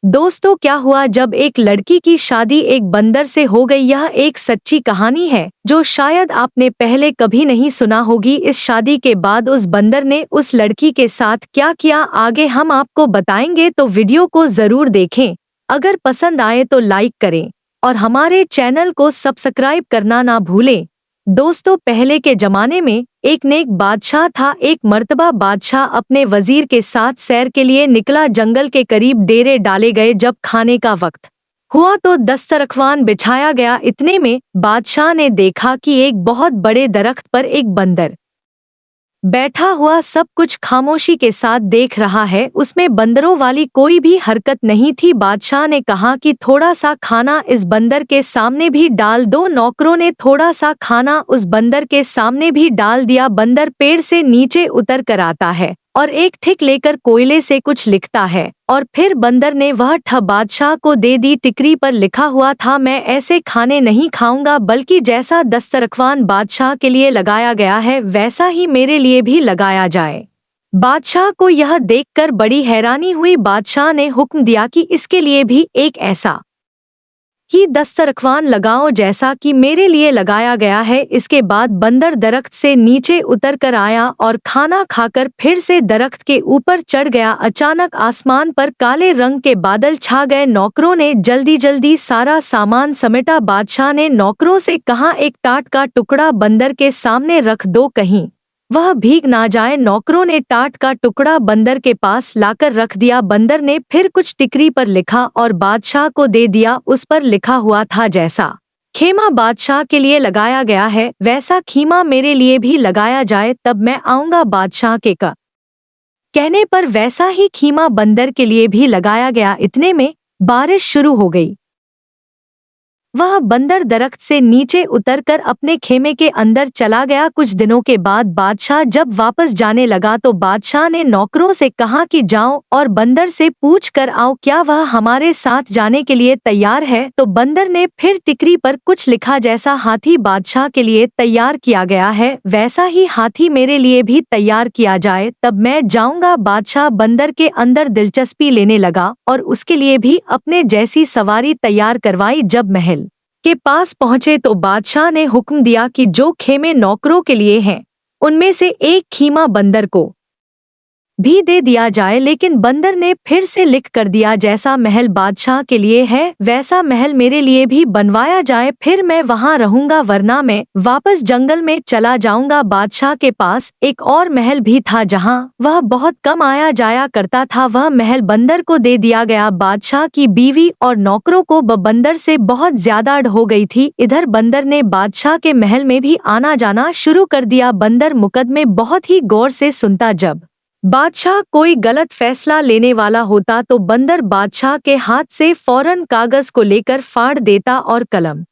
दोस्तों, क्या हुआ जब एक लड़की की शादी एक बंदर से हो गई। यह एक सच्ची कहानी है जो शायद आपने पहले कभी नहीं सुना होगी। इस शादी के बाद उस बंदर ने उस लड़की के साथ क्या किया, आगे हम आपको बताएंगे, तो वीडियो को जरूर देखें। अगर पसंद आए तो लाइक करें और हमारे चैनल को सब्सक्राइब करना ना भूलें। दोस्तों, पहले के जमाने में एक नेक बादशाह था। एक मर्तबा बादशाह अपने वजीर के साथ सैर के लिए निकला। जंगल के करीब डेरे डाले गए। जब खाने का वक्त हुआ तो दस्तरख्वान बिछाया गया। इतने में बादशाह ने देखा कि एक बहुत बड़े दरख्त पर एक बंदर बैठा हुआ सब कुछ खामोशी के साथ देख रहा है। उसमें बंदरों वाली कोई भी हरकत नहीं थी। बादशाह ने कहा कि थोड़ा सा खाना इस बंदर के सामने भी डाल दो। नौकरों ने थोड़ा सा खाना उस बंदर के सामने भी डाल दिया। बंदर पेड़ से नीचे उतर कर आता है और एक ठिक लेकर कोयले से कुछ लिखता है और फिर बंदर ने वह ठप बादशाह को दे दी। टिकरी पर लिखा हुआ था, मैं ऐसे खाने नहीं खाऊंगा, बल्कि जैसा दस्तरख्वान बादशाह के लिए लगाया गया है वैसा ही मेरे लिए भी लगाया जाए। बादशाह को यह देखकर बड़ी हैरानी हुई। बादशाह ने हुक्म दिया कि इसके लिए भी एक ऐसा ही दस्तरख्वान लगाओ जैसा कि मेरे लिए लगाया गया है। इसके बाद बंदर दरख्त से नीचे उतर कर आया और खाना खाकर फिर से दरख्त के ऊपर चढ़ गया। अचानक आसमान पर काले रंग के बादल छा गए। नौकरों ने जल्दी जल्दी सारा सामान समेटा। बादशाह ने नौकरों से कहा, एक टाट का टुकड़ा बंदर के सामने रख दो, कहीं वह भीग ना जाए। नौकरों ने टाट का टुकड़ा बंदर के पास लाकर रख दिया। बंदर ने फिर कुछ टिकरी पर लिखा और बादशाह को दे दिया। उस पर लिखा हुआ था, जैसा खेमा बादशाह के लिए लगाया गया है वैसा खीमा मेरे लिए भी लगाया जाए, तब मैं आऊंगा। बादशाह के कहने पर वैसा ही खीमा बंदर के लिए भी लगाया गया। इतने में बारिश शुरू हो गई। वह बंदर दरख्त से नीचे उतरकर अपने खेमे के अंदर चला गया। कुछ दिनों के बाद बादशाह जब वापस जाने लगा तो बादशाह ने नौकरों से कहा कि जाओ और बंदर से पूछ कर आओ क्या वह हमारे साथ जाने के लिए तैयार है। तो बंदर ने फिर टिकरी पर कुछ लिखा, जैसा हाथी बादशाह के लिए तैयार किया गया है वैसा ही हाथी मेरे लिए भी तैयार किया जाए, तब मैं जाऊंगा। बादशाह बंदर के अंदर दिलचस्पी लेने लगा और उसके लिए भी अपने जैसी सवारी तैयार करवाई। जब महल के पास पहुंचे तो बादशाह ने हुक्म दिया कि जो खेमे नौकरों के लिए हैं उनमें से एक खीमा बंदर को भी दे दिया जाए। लेकिन बंदर ने फिर से लिख कर दिया, जैसा महल बादशाह के लिए है वैसा महल मेरे लिए भी बनवाया जाए, फिर मैं वहां रहूंगा, वरना मैं वापस जंगल में चला जाऊंगा। बादशाह के पास एक और महल भी था जहां वह बहुत कम आया जाया करता था। वह महल बंदर को दे दिया गया। बादशाह की बीवी और नौकरों को बंदर से बहुत ज्यादा डर हो गई थी। इधर बंदर ने बादशाह के महल में भी आना जाना शुरू कर दिया। बंदर मुकदमे बहुत ही गौर से सुनता। जब बादशाह कोई गलत फैसला लेने वाला होता तो बंदर बादशाह के हाथ से फौरन कागज को लेकर फाड़ देता और कलम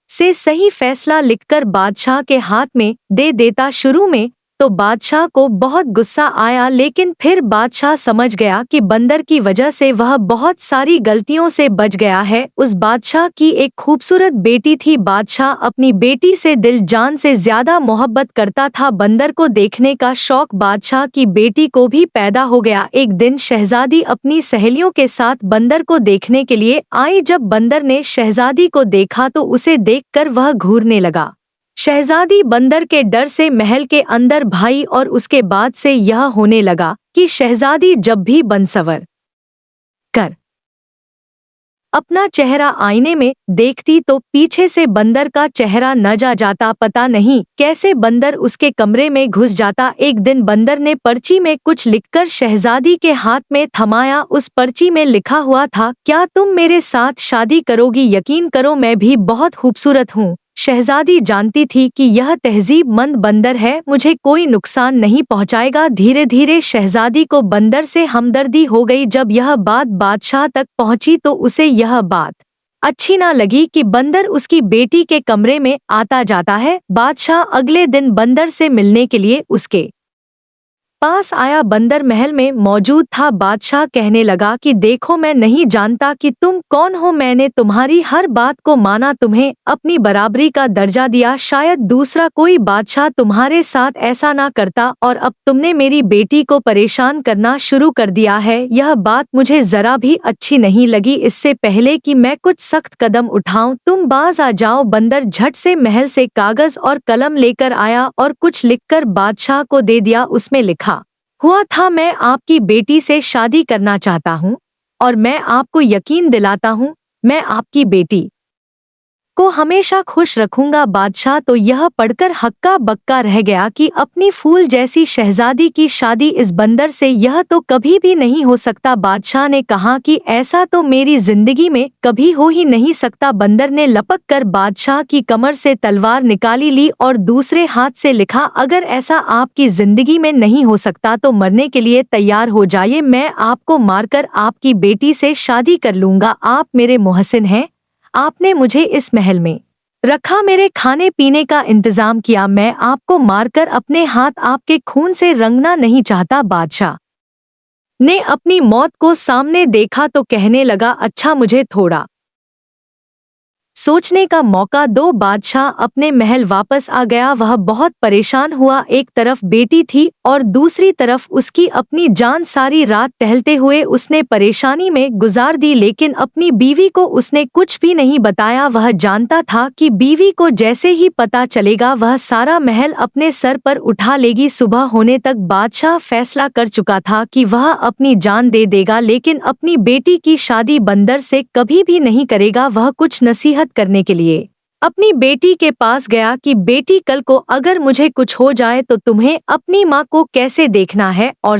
से सही फैसला लिखकर बादशाह के हाथ में दे देता। शुरू में तो बादशाह को बहुत गुस्सा आया, लेकिन फिर बादशाह समझ गया कि बंदर की वजह से वह बहुत सारी गलतियों से बच गया है। उस बादशाह की एक खूबसूरत बेटी थी। बादशाह अपनी बेटी से दिल जान से ज्यादा मोहब्बत करता था। बंदर को देखने का शौक बादशाह की बेटी को भी पैदा हो गया। एक दिन शहजादी अपनी सहेलियों के साथ बंदर को देखने के लिए आई। जब बंदर ने शहजादी को देखा तो उसे देखकर वह घूरने लगा। शहजादी बंदर के डर से महल के अंदर भाई और उसके बाद से यह होने लगा कि शहजादी जब भी बनसवर कर अपना चेहरा आईने में देखती तो पीछे से बंदर का चेहरा न जाता। पता नहीं कैसे बंदर उसके कमरे में घुस जाता। एक दिन बंदर ने पर्ची में कुछ लिखकर शहजादी के हाथ में थमाया। उस पर्ची में लिखा हुआ था, क्या तुम मेरे साथ शादी करोगी? यकीन करो, मैं भी बहुत खूबसूरत हूँ। शहजादी जानती थी कि यह तहजीबमंद बंदर है, मुझे कोई नुकसान नहीं पहुंचाएगा। धीरे धीरे शहजादी को बंदर से हमदर्दी हो गई। जब यह बात बादशाह तक पहुंची तो उसे यह बात अच्छी ना लगी कि बंदर उसकी बेटी के कमरे में आता जाता है। बादशाह अगले दिन बंदर से मिलने के लिए उसके पास आया। बंदर महल में मौजूद था। बादशाह कहने लगा कि देखो, मैं नहीं जानता कि तुम कौन हो। मैंने तुम्हारी हर बात को माना, तुम्हें अपनी बराबरी का दर्जा दिया। शायद दूसरा कोई बादशाह तुम्हारे साथ ऐसा ना करता, और अब तुमने मेरी बेटी को परेशान करना शुरू कर दिया है। यह बात मुझे जरा भी अच्छी नहीं लगी। इससे पहले कि मैं कुछ सख्त कदम उठाऊं, तुम बाज आ जाओ। बंदर झट से महल से कागज और कलम लेकर आया और कुछ लिखकर बादशाह को दे दिया। उसमें लिखा हुआ था, मैं आपकी बेटी से शादी करना चाहता हूँ, और मैं आपको यकीन दिलाता हूँ, मैं आपकी बेटी को हमेशा खुश रखूंगा। बादशाह तो यह पढ़कर हक्का बक्का रह गया कि अपनी फूल जैसी शहजादी की शादी इस बंदर से, यह तो कभी भी नहीं हो सकता। बादशाह ने कहा कि ऐसा तो मेरी जिंदगी में कभी हो ही नहीं सकता। बंदर ने लपक कर बादशाह की कमर से तलवार निकाली ली और दूसरे हाथ से लिखा, अगर ऐसा आपकी जिंदगी में नहीं हो सकता तो मरने के लिए तैयार हो जाइए। मैं आपको मारकर आपकी बेटी से शादी कर लूंगा। आप मेरे मोहसिन हैं, आपने मुझे इस महल में रखा, मेरे खाने पीने का इंतजाम किया। मैं आपको मारकर अपने हाथ आपके खून से रंगना नहीं चाहता। बादशाह ने अपनी मौत को सामने देखा तो कहने लगा, अच्छा, मुझे थोड़ा सोचने का मौका दो। बादशाह अपने महल वापस आ गया। वह बहुत परेशान हुआ। एक तरफ बेटी थी और दूसरी तरफ उसकी अपनी जान। सारी रात टहलते हुए उसने परेशानी में गुजार दी, लेकिन अपनी बीवी को उसने कुछ भी नहीं बताया। वह जानता था कि बीवी को जैसे ही पता चलेगा वह सारा महल अपने सर पर उठा लेगी। सुबह होने तक बादशाह फैसला कर चुका था कि वह अपनी जान दे देगा, लेकिन अपनी बेटी की शादी बंदर से कभी भी नहीं करेगा। वह कुछ नसीहत करने के लिए अपनी बेटी के पास गया कि बेटी, कल को अगर मुझे कुछ हो जाए तो तुम्हें अपनी माँ को कैसे देखना है और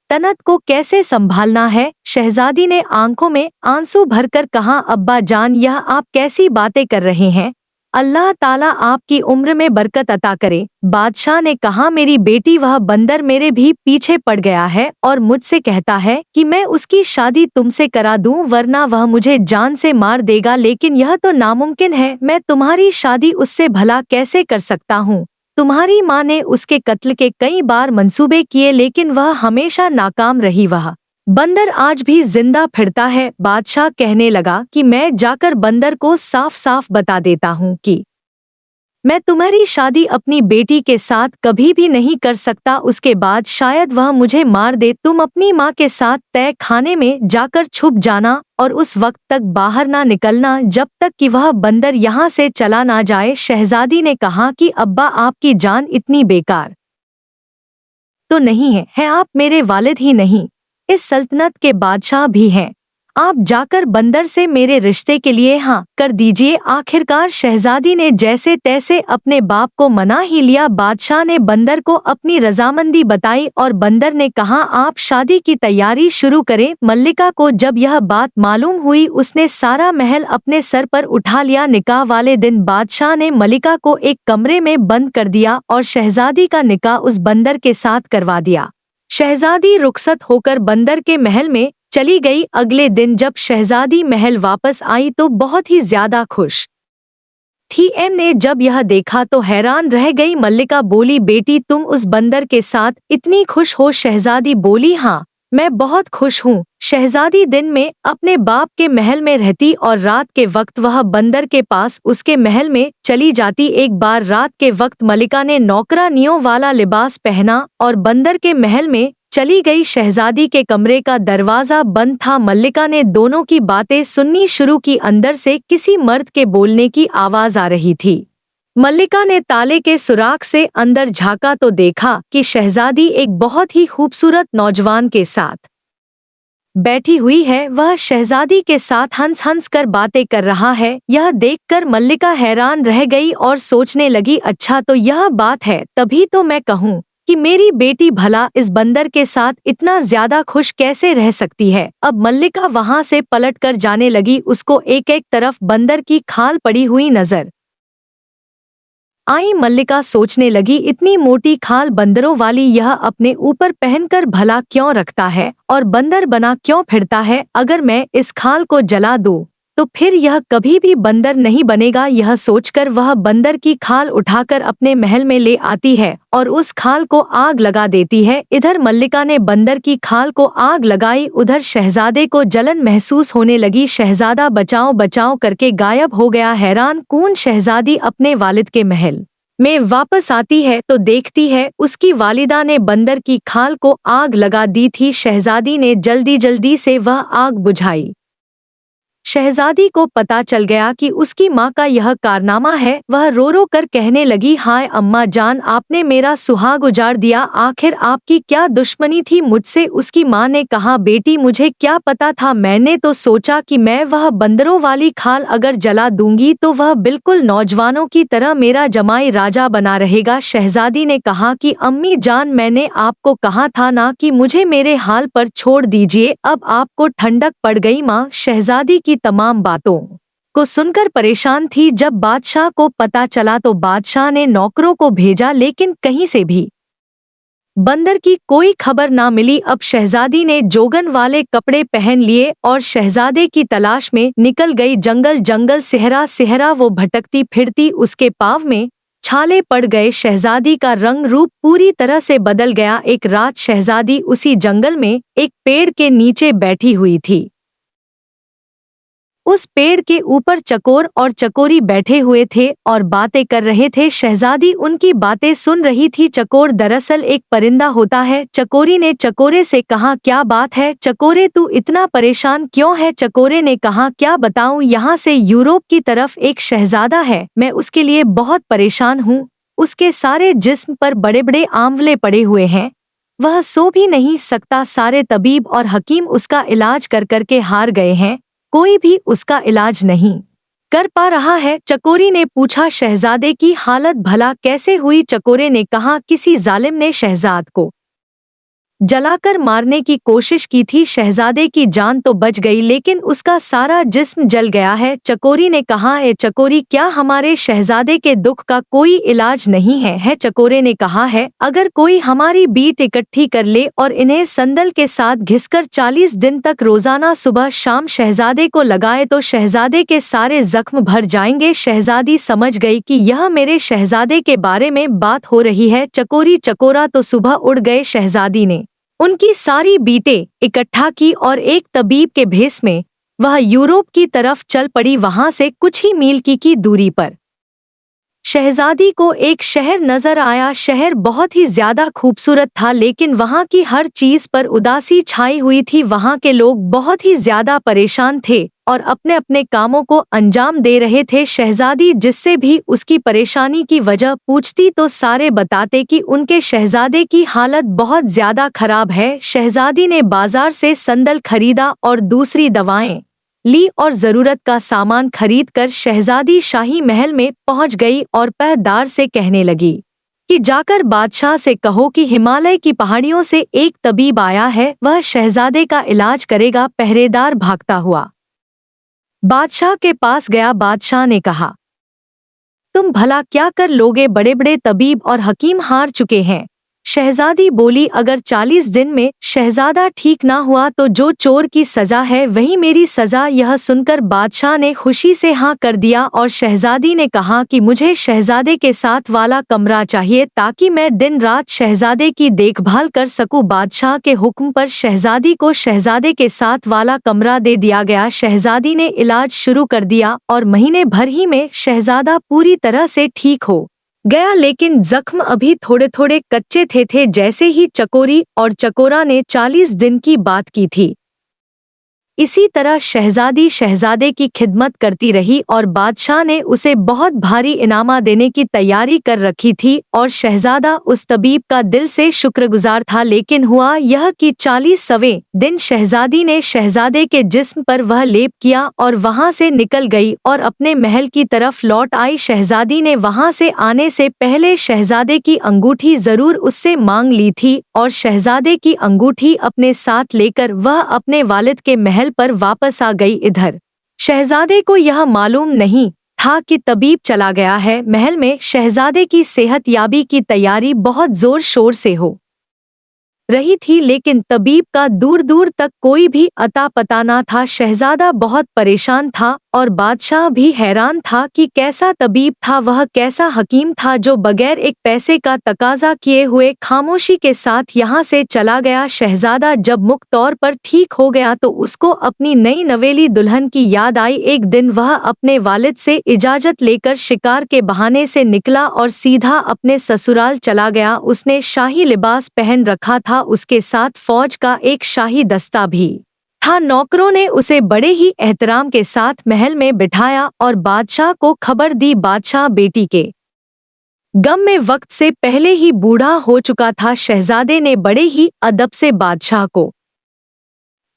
तनत को कैसे संभालना है। शहजादी ने आंखों में आंसू भरकर कहा, अब्बा जान, यह आप कैसी बातें कर रहे हैं? अल्लाह ताला आपकी उम्र में बरकत अता करे। बादशाह ने कहा, मेरी बेटी, वह बंदर मेरे भी पीछे पड़ गया है और मुझसे कहता है कि मैं उसकी शादी तुमसे करा दूं, वरना वह मुझे जान से मार देगा। लेकिन यह तो नामुमकिन है, मैं तुम्हारी शादी उससे भला कैसे कर सकता हूँ? तुम्हारी माँ ने उसके कत्ल के कई बार मंसूबे किए, लेकिन वह हमेशा नाकाम रही। वह बंदर आज भी जिंदा फिरता है। बादशाह कहने लगा कि मैं जाकर बंदर को साफ साफ बता देता हूँ कि मैं तुम्हारी शादी अपनी बेटी के साथ कभी भी नहीं कर सकता। उसके बाद शायद वह मुझे मार दे। तुम अपनी माँ के साथ तय खाने में जाकर छुप जाना और उस वक्त तक बाहर ना निकलना जब तक कि वह बंदर यहाँ से चला ना जाए। शहजादी ने कहा कि अब्बा, आपकी जान इतनी बेकार तो नहीं है आप मेरे वालिद ही नहीं, इस सल्तनत के बादशाह भी हैं। आप जाकर बंदर से मेरे रिश्ते के लिए हाँ कर दीजिए। आखिरकार शहजादी ने जैसे तैसे अपने बाप को मना ही लिया। बादशाह ने बंदर को अपनी रजामंदी बताई और बंदर ने कहा, आप शादी की तैयारी शुरू करें। मल्लिका को जब यह बात मालूम हुई, उसने सारा महल अपने सर पर उठा लिया। निकाह वाले दिन बादशाह ने मल्लिका को एक कमरे में बंद कर दिया और शहजादी का निकाह उस बंदर के साथ करवा दिया। शहजादी रुखसत होकर बंदर के महल में चली गई। अगले दिन जब शहजादी महल वापस आई तो बहुत ही ज्यादा खुश थी। ने जब यह देखा तो हैरान रह गई। मल्लिका बोली, बेटी, तुम उस बंदर के साथ इतनी खुश हो? शहजादी बोली, हाँ, मैं बहुत खुश हूँ। शहजादी दिन में अपने बाप के महल में रहती और रात के वक्त वह बंदर के पास उसके महल में चली जाती। एक बार रात के वक्त मल्लिका ने नौकरानियों वाला लिबास पहना और बंदर के महल में चली गई। शहजादी के कमरे का दरवाजा बंद था। मल्लिका ने दोनों की बातें सुननी शुरू की। अंदर से किसी मर्द के बोलने की आवाज आ रही थी। मल्लिका ने ताले के सुराख से अंदर झांका तो देखा कि शहजादी एक बहुत ही खूबसूरत नौजवान के साथ बैठी हुई है। वह शहजादी के साथ हंस हंस कर बातें कर रहा है। यह देखकर मल्लिका हैरान रह गई और सोचने लगी, अच्छा तो यह बात है, तभी तो मैं कहूँ कि मेरी बेटी भला इस बंदर के साथ इतना ज्यादा खुश कैसे रह सकती है। अब मल्लिका वहां से पलट कर जाने लगी। उसको एक एक तरफ बंदर की खाल पड़ी हुई नजर आई। मल्लिका सोचने लगी, इतनी मोटी खाल बंदरों वाली यह अपने ऊपर पहनकर भला क्यों रखता है और बंदर बना क्यों फिरता है? अगर मैं इस खाल को जला दूं तो फिर यह कभी भी बंदर नहीं बनेगा। यह सोचकर वह बंदर की खाल उठाकर अपने महल में ले आती है और उस खाल को आग लगा देती है। इधर मल्लिका ने बंदर की खाल को आग लगाई, उधर शहजादे को जलन महसूस होने लगी। शहजादा बचाओ बचाओ करके गायब हो गया। हैरान कून शहजादी अपने वालिद के महल में वापस आती है तो देखती है उसकी वालिदा ने बंदर की खाल को आग लगा दी थी। शहजादी ने जल्दी जल्दी से वह आग बुझाई। शहजादी को पता चल गया कि उसकी माँ का यह कारनामा है। वह रो रो कर कहने लगी, हाय अम्मा जान, आपने मेरा सुहाग उजाड़ दिया। आखिर आपकी क्या दुश्मनी थी मुझसे? उसकी माँ ने कहा, बेटी मुझे क्या पता था, मैंने तो सोचा कि मैं वह बंदरों वाली खाल अगर जला दूंगी तो वह बिल्कुल नौजवानों की तरह मेरा जमाई राजा बना रहेगा। शहजादी ने कहा कि अम्मी जान, मैंने आपको कहा था ना कि मुझे मेरे हाल पर छोड़ दीजिए। अब आपको ठंडक पड़ गई। माँ शहजादी की तमाम बातों को सुनकर परेशान थी। जब बादशाह को पता चला तो बादशाह ने नौकरों को भेजा, लेकिन कहीं से भी बंदर की कोई खबर ना मिली। अब शहजादी ने जोगन वाले कपड़े पहन लिए और शहजादे की तलाश में निकल गई। जंगल जंगल सेहरा सेहरा वो भटकती फिरती, उसके पाँव में छाले पड़ गए। शहजादी का रंग रूप पूरी तरह से बदल गया। एक रात शहजादी उसी जंगल में एक पेड़ के नीचे बैठी हुई थी। उस पेड़ के ऊपर चकोर और चकोरी बैठे हुए थे और बातें कर रहे थे। शहजादी उनकी बातें सुन रही थी। चकोर दरअसल एक परिंदा होता है। चकोरी ने चकोरे से कहा, क्या बात है चकोरे, तू इतना परेशान क्यों है? चकोरे ने कहा, क्या बताऊं, यहाँ से यूरोप की तरफ एक शहजादा है, मैं उसके लिए बहुत परेशान हूँ। उसके सारे जिस्म पर बड़े बड़े आंवले पड़े हुए हैं, वह सो भी नहीं सकता। सारे तबीब और हकीम उसका इलाज कर करके हार गए हैं, कोई भी उसका इलाज नहीं कर पा रहा है। चकोरी ने पूछा, शहजादे की हालत भला कैसे हुई? चकोरे ने कहा, किसी जालिम ने शहजाद को जलाकर मारने की कोशिश की थी। शहजादे की जान तो बच गई, लेकिन उसका सारा जिस्म जल गया है। चकोरी ने कहा, है चकोरी, क्या हमारे शहजादे के दुख का कोई इलाज नहीं है? चकोरे ने कहा है, अगर कोई हमारी बीट इकट्ठी कर ले और इन्हें संदल के साथ घिसकर 40 दिन तक रोजाना सुबह शाम शहजादे को लगाए तो शहजादे के सारे जख्म भर जाएंगे। शहजादी समझ गई कि यह मेरे शहजादे के बारे में बात हो रही है। चकोरी चकोरा तो सुबह उड़ गए। शहजादी ने उनकी सारी बीटें इकट्ठा की और एक तबीब के भेष में वह यूरोप की तरफ चल पड़ी। वहां से कुछ ही मील की दूरी पर शहजादी को एक शहर नजर आया। शहर बहुत ही ज्यादा खूबसूरत था, लेकिन वहां की हर चीज पर उदासी छाई हुई थी। वहां के लोग बहुत ही ज्यादा परेशान थे और अपने अपने कामों को अंजाम दे रहे थे। शहजादी जिससे भी उसकी परेशानी की वजह पूछती तो सारे बताते कि उनके शहजादे की हालत बहुत ज्यादा खराब है। शहजादी ने बाजार से संदल खरीदा और दूसरी दवाएं ली और जरूरत का सामान खरीदकर शहजादी शाही महल में पहुंच गई और पहरेदार से कहने लगी कि जाकर बादशाह से कहो कि हिमालय की पहाड़ियों से एक तबीब आया है, वह शहजादे का इलाज करेगा। पहरेदार भागता हुआ बादशाह के पास गया। बादशाह ने कहा, तुम भला क्या कर लोगे? बड़े बड़े तबीब और हकीम हार चुके हैं। शहजादी बोली, अगर 40 दिन में शहजादा ठीक ना हुआ तो जो चोर की सजा है वही मेरी सजा। यह सुनकर बादशाह ने खुशी से हाँ कर दिया और शहजादी ने कहा कि मुझे शहजादे के साथ वाला कमरा चाहिए ताकि मैं दिन रात शहजादे की देखभाल कर सकूं। बादशाह के हुक्म पर शहजादी को शहजादे के साथ वाला कमरा दे दिया गया। शहजादी ने इलाज शुरू कर दिया और महीने भर ही में शहजादा पूरी तरह से ठीक हो गया, लेकिन जख्म अभी थोड़े थोड़े कच्चे थे। जैसे ही चकोरी और चकोरा ने 40 दिन की बात की थी, इसी तरह शहजादी शहजादे की खिदमत करती रही और बादशाह ने उसे बहुत भारी इनामा देने की तैयारी कर रखी थी और शहजादा उस तबीब का दिल से शुक्रगुजार था। लेकिन हुआ यह कि 40वें दिन शहजादी ने शहजादे के जिस्म पर वह लेप किया और वहां से निकल गई और अपने महल की तरफ लौट आई। शहजादी ने वहां से आने से पहले शहजादे की अंगूठी जरूर उससे मांग ली थी और शहजादे की अंगूठी अपने साथ लेकर वह अपने वालिद के महल पर वापस आ गई। इधर शहजादे को यह मालूम नहीं था कि तबीब चला गया है। महल में शहजादे की सेहत याबी की तैयारी बहुत जोर शोर से हो रही थी, लेकिन तबीब का दूर दूर तक कोई भी अता पता न था। शहजादा बहुत परेशान था और बादशाह भी हैरान था कि कैसा तबीब था वह, कैसा हकीम था जो बगैर एक पैसे का तकाजा किए हुए खामोशी के साथ यहाँ से चला गया। शहजादा जब मुक्त तौर पर ठीक हो गया तो उसको अपनी नई नवेली दुल्हन की याद आई। एक दिन वह अपने वालिद से इजाजत लेकर शिकार के बहाने से निकला और सीधा अपने ससुराल चला गया। उसने शाही लिबास पहन रखा था, उसके साथ फौज का एक शाही दस्ता भी था। नौकरों ने उसे बड़े ही एहतराम के साथ महल में बिठाया और बादशाह को खबर दी। बादशाह बेटी के गम में वक्त से पहले ही बूढ़ा हो चुका था। शहजादे ने बड़े ही अदब से बादशाह को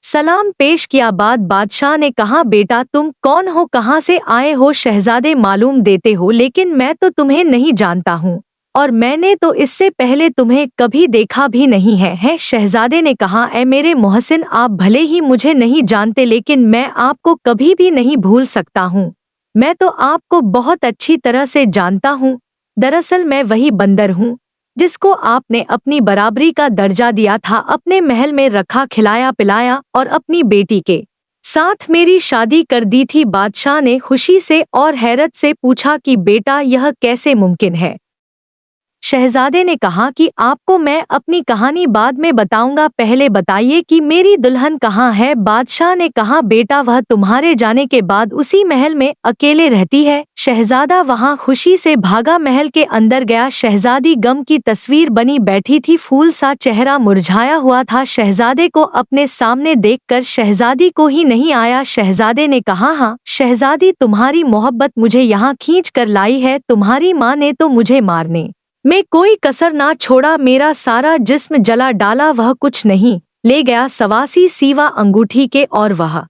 सलाम पेश किया। बाद बादशाह ने कहा, बेटा तुम कौन हो, कहाँ से आए हो? शहजादे, मालूम देते हो लेकिन मैं तो तुम्हें नहीं जानता हूँ और मैंने तो इससे पहले तुम्हें कभी देखा भी नहीं है। शहजादे ने कहा, ऐ मेरे मोहसिन, आप भले ही मुझे नहीं जानते लेकिन मैं आपको कभी भी नहीं भूल सकता हूँ। मैं तो आपको बहुत अच्छी तरह से जानता हूँ। दरअसल मैं वही बंदर हूँ जिसको आपने अपनी बराबरी का दर्जा दिया था, अपने महल में रखा, खिलाया पिलाया और अपनी बेटी के साथ मेरी शादी कर दी थी। बादशाह ने खुशी से और हैरत से पूछा कि बेटा यह कैसे मुमकिन है? शहजादे ने कहा कि आपको मैं अपनी कहानी बाद में बताऊंगा, पहले बताइए कि मेरी दुल्हन कहाँ है? बादशाह ने कहा, बेटा वह तुम्हारे जाने के बाद उसी महल में अकेले रहती है। शहजादा वहां खुशी से भागा, महल के अंदर गया। शहजादी गम की तस्वीर बनी बैठी थी, फूल सा चेहरा मुरझाया हुआ था। शहजादे को अपने सामने देखकर शहजादी को ही नहीं आया। शहजादे ने कहा, हाँ शहजादी, तुम्हारी मोहब्बत मुझे यहाँ खींच कर लाई है। तुम्हारी माँ ने तो मुझे मारने में कोई कसर ना छोड़ा, मेरा सारा जिस्म जला डाला, वह कुछ नहीं ले गया सवासी सिवा अंगूठी के, और वह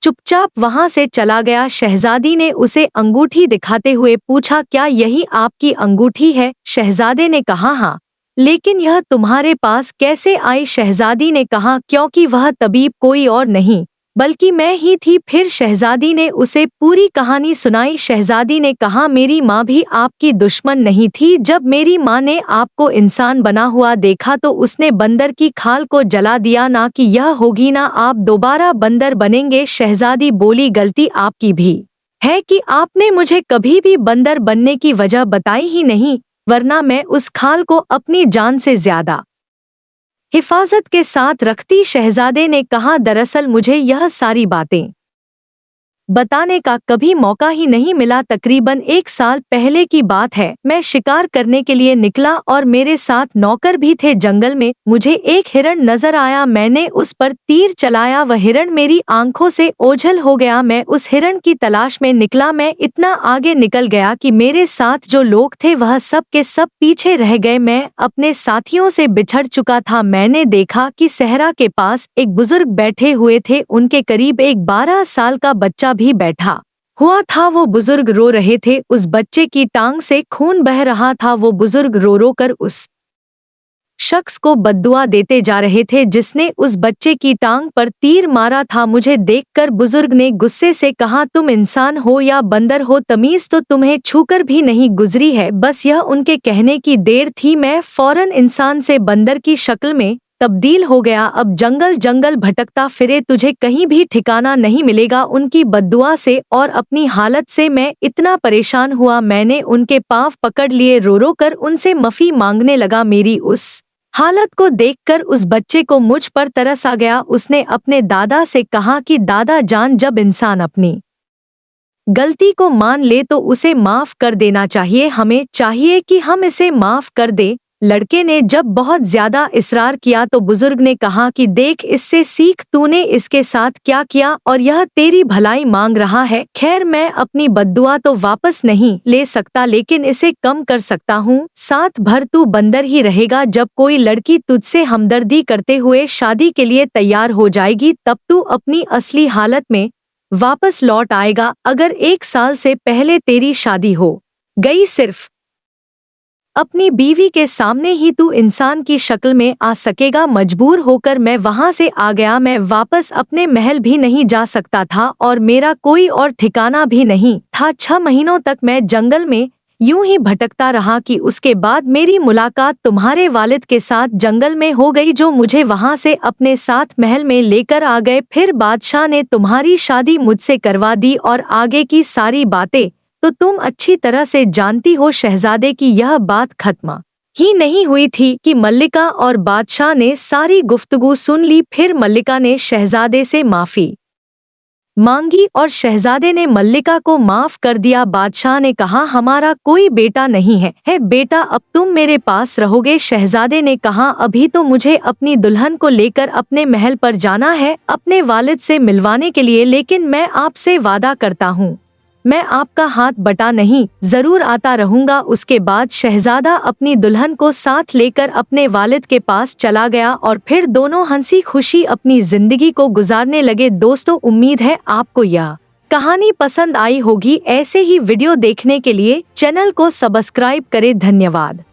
चुपचाप वहां से चला गया। शहजादी ने उसे अंगूठी दिखाते हुए पूछा, क्या यही आपकी अंगूठी है? शहजादे ने कहा, हाँ, लेकिन यह तुम्हारे पास कैसे आई? शहजादी ने कहा, क्योंकि वह तबीब कोई और नहीं बल्कि मैं ही थी। फिर शहजादी ने उसे पूरी कहानी सुनाई। शहजादी ने कहा, मेरी माँ भी आपकी दुश्मन नहीं थी। जब मेरी माँ ने आपको इंसान बना हुआ देखा तो उसने बंदर की खाल को जला दिया, ना कि यह होगी ना आप दोबारा बंदर बनेंगे। शहजादी बोली, गलती आपकी भी है कि आपने मुझे कभी भी बंदर बनने की वजह बताई ही नहीं, वरना मैं उस खाल को अपनी जान से ज्यादा हिफाजत के साथ रखती। शहजादे ने कहा, दरअसल मुझे यह सारी बातें बताने का कभी मौका ही नहीं मिला। तकरीबन 1 साल पहले की बात है, मैं शिकार करने के लिए निकला और मेरे साथ नौकर भी थे। जंगल में मुझे एक हिरण नजर आया, मैंने उस पर तीर चलाया, वह हिरण मेरी आंखों से ओझल हो गया। मैं उस हिरण की तलाश में निकला, मैं इतना आगे निकल गया कि मेरे साथ जो लोग थे वह सब के सब पीछे रह गए। मैं अपने साथियों से बिछड़ चुका था। मैंने देखा कि सहरा के पास एक बुजुर्ग बैठे हुए थे, उनके करीब एक 12 साल का बच्चा भी बैठा हुआ था। वो बुजुर्ग रो रहे थे, उस बच्चे की टांग से खून बह रहा था। वो बुजुर्ग रो रो कर उस शख्स को बद्दुआ देते जा रहे थे जिसने उस बच्चे की टांग पर तीर मारा था। मुझे देखकर बुजुर्ग ने गुस्से से कहा, तुम इंसान हो या बंदर हो, तमीज तो तुम्हें छूकर भी नहीं गुजरी है। बस यह उनके कहने की देर थी, मैं फौरन इंसान से बंदर की शक्ल में तब्दील हो गया। अब जंगल जंगल भटकता फिरे, तुझे कहीं भी ठिकाना नहीं मिलेगा। उनकी बद्दुआ से और अपनी हालत से मैं इतना परेशान हुआ, मैंने उनके पांव पकड़ लिए, रो रो कर उनसे माफी मांगने लगा। मेरी उस हालत को देखकर उस बच्चे को मुझ पर तरस आ गया। उसने अपने दादा से कहा कि दादा जान, जब इंसान अपनी गलती को मान ले तो उसे माफ कर देना चाहिए, हमें चाहिए कि हम इसे माफ कर दे। लड़के ने जब बहुत ज्यादा इसरार किया तो बुजुर्ग ने कहा कि देख, इससे सीख, तूने इसके साथ क्या किया और यह तेरी भलाई मांग रहा है। खैर, मैं अपनी बद्दुआ तो वापस नहीं ले सकता लेकिन इसे कम कर सकता हूँ। साथ भर तू बंदर ही रहेगा, जब कोई लड़की तुझसे हमदर्दी करते हुए शादी के लिए तैयार हो जाएगी तब तू अपनी असली हालत में वापस लौट आएगा। अगर 1 साल से पहले तेरी शादी हो गई, सिर्फ अपनी बीवी के सामने ही तू इंसान की शक्ल में आ सकेगा। मजबूर होकर मैं वहां से आ गया। मैं वापस अपने महल भी नहीं जा सकता था और मेरा कोई और ठिकाना भी नहीं था। 6 महीनों तक मैं जंगल में यूं ही भटकता रहा कि उसके बाद मेरी मुलाकात तुम्हारे वालिद के साथ जंगल में हो गई, जो मुझे वहां से अपने साथ महल में लेकर आ गए। फिर बादशाह ने तुम्हारी शादी मुझसे करवा दी और आगे की सारी बातें तो तुम अच्छी तरह से जानती हो। शहजादे की यह बात खत्म ही नहीं हुई थी कि मल्लिका और बादशाह ने सारी गुफ्तगू सुन ली। फिर मल्लिका ने शहजादे से माफी मांगी और शहजादे ने मल्लिका को माफ कर दिया। बादशाह ने कहा, हमारा कोई बेटा नहीं है बेटा, अब तुम मेरे पास रहोगे। शहजादे ने कहा, अभी तो मुझे अपनी दुल्हन को लेकर अपने महल पर जाना है अपने वालिद से मिलवाने के लिए, लेकिन मैं आपसे वादा करता हूँ मैं आपका हाथ बटा नहीं, जरूर आता रहूंगा। उसके बाद शहजादा अपनी दुल्हन को साथ लेकर अपने वालिद के पास चला गया और फिर दोनों हंसी खुशी अपनी जिंदगी को गुजारने लगे। दोस्तों, उम्मीद है आपको यह कहानी पसंद आई होगी। ऐसे ही वीडियो देखने के लिए चैनल को सब्सक्राइब करें। धन्यवाद।